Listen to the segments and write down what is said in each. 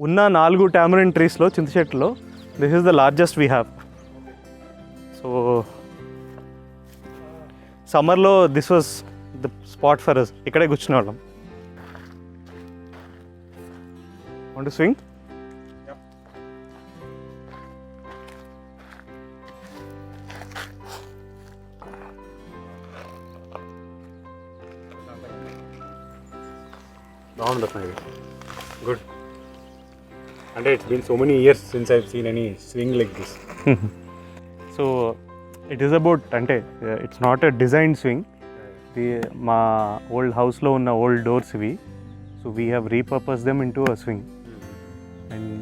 ఉన్న 4 tamarind ట్రీస్లో చింత చెట్టులో this is the largest we have. So సమ్మర్లో this was the spot for us. ఇక్కడే కూర్చునే వాళ్ళం. Want to swing? Good. And it's been so many years since I've seen any swing like this. So it is about అంటే it's not a design swing. మా old హౌస్లో ఉన్న old doors ఇవి. So we have repurpose them into a swing. And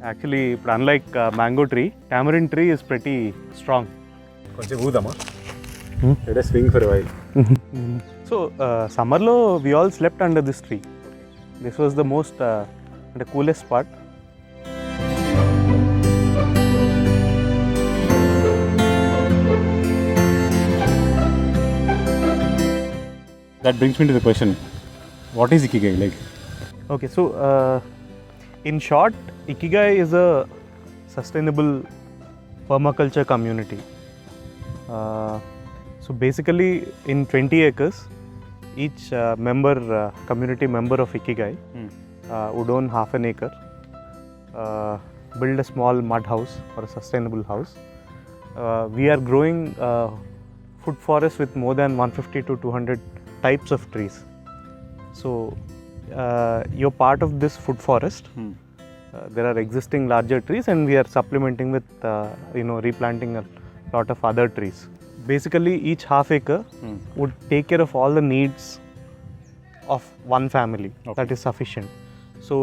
actually ఇప్పుడు unlike mango tree, tamarind tree is pretty strong. కొంచెం ఊదామా? Let us swing for a while. So సమ్మర్లో we all slept under this tree. This was the most అంటే coolest spot. That brings me to the question, what is Ikigai like? Okay, so in short, Ikigai is a sustainable permaculture community. So basically in 20 acres, each community member of Ikigai would own half an acre, build a small mud house or a sustainable house. We are growing food forest with more than 150 to 200 types of trees. So you're part of this food forest. There are existing larger trees and we are supplementing with replanting a lot of other trees. Basically each half acre would take care of all the needs of one family. Okay. That is sufficient. So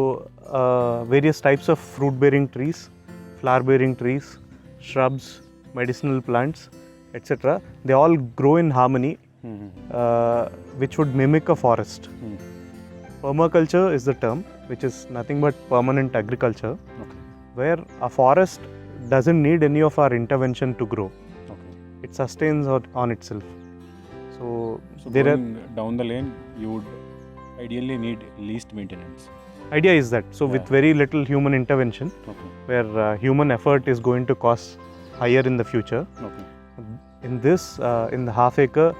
various types of fruit bearing trees, flower bearing trees, shrubs, medicinal plants, etc. They all grow in harmony. Which would mimic a forest. Permaculture is the term, which is nothing but permanent agriculture, where a forest doesn't need any of our intervention to grow. It sustains on itself. So there are down the lane, you would ideally need least maintenance. Idea is that with very little human intervention, where human effort is going to cost higher in the future. In this, in the half acre,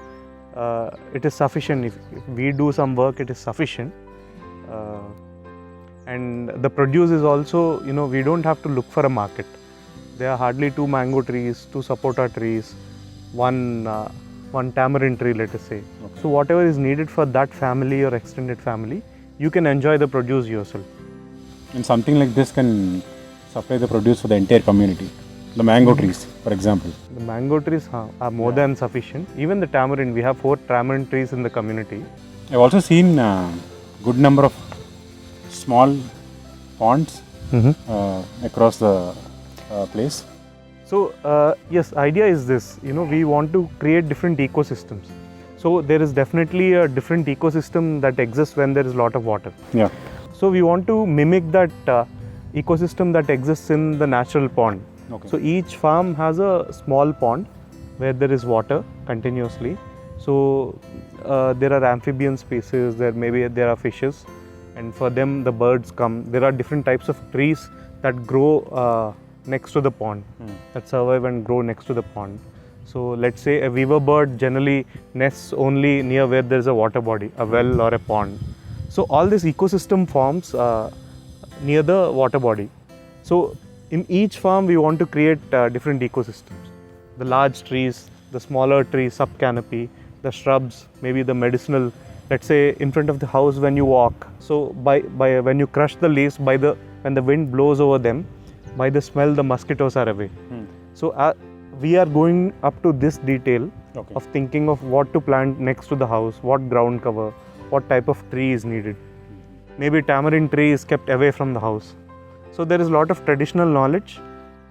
it is sufficient. If we do some work, it is sufficient. And the produce is also, we don't have to look for a market. There are hardly 2 mango trees, 2 sapota trees, one tamarind tree, let us say. So whatever is needed for that family or extended family, you can enjoy the produce yourself. And something like this can supply the produce for the entire community. The mango trees, for example. The mango trees are more than sufficient. Even the tamarind, we have 4 tamarind trees in the community. I've also seen a good number of small ponds across the place. So yes, idea is this, we want to create different ecosystems. So there is definitely a different ecosystem that exists when there is a lot of water. Yeah. So we want to mimic that ecosystem that exists in the natural pond. Okay. So each farm has a small pond where there is water continuously. So there are amphibian species, there are fishes, and for them the birds come. There are different types of trees that grow next to the pond, that survive and grow next to the pond. So let's say a weaver bird generally nests only near where there is a water body, a well or a pond. So all this ecosystem forms near the water body. So in each farm we want to create different ecosystems. The large trees, the smaller trees, sub-canopy, the shrubs, maybe the medicinal, let's say in front of the house when you walk. So by when you crush the leaves, when the wind blows over them, by the smell the mosquitoes are away. So we are going up to this detail of thinking of what to plant next to the house, what ground cover, what type of tree is needed. Maybe tamarind tree is kept away from the house. So there is a lot of traditional knowledge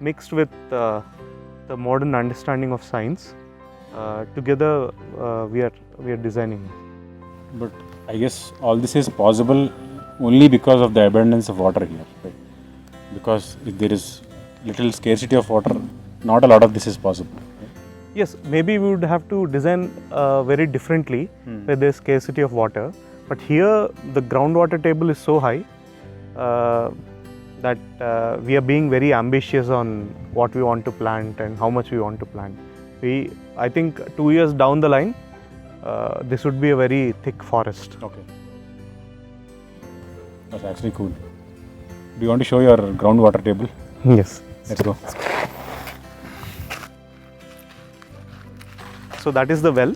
mixed with the modern understanding of science. Together we are designing. But I guess all this is possible only because of the abundance of water here, right? Because if there is little scarcity of water, not a lot of this is possible. Yes, maybe we would have to design very differently where there is scarcity of water. But here the groundwater table is so high, that we are being very ambitious on what we want to plant and how much we want to plant. I think 2 years down the line, this would be a very thick forest. Okay. That's actually cool. Do you want to show your groundwater table? Yes. Let's go. So that is the well.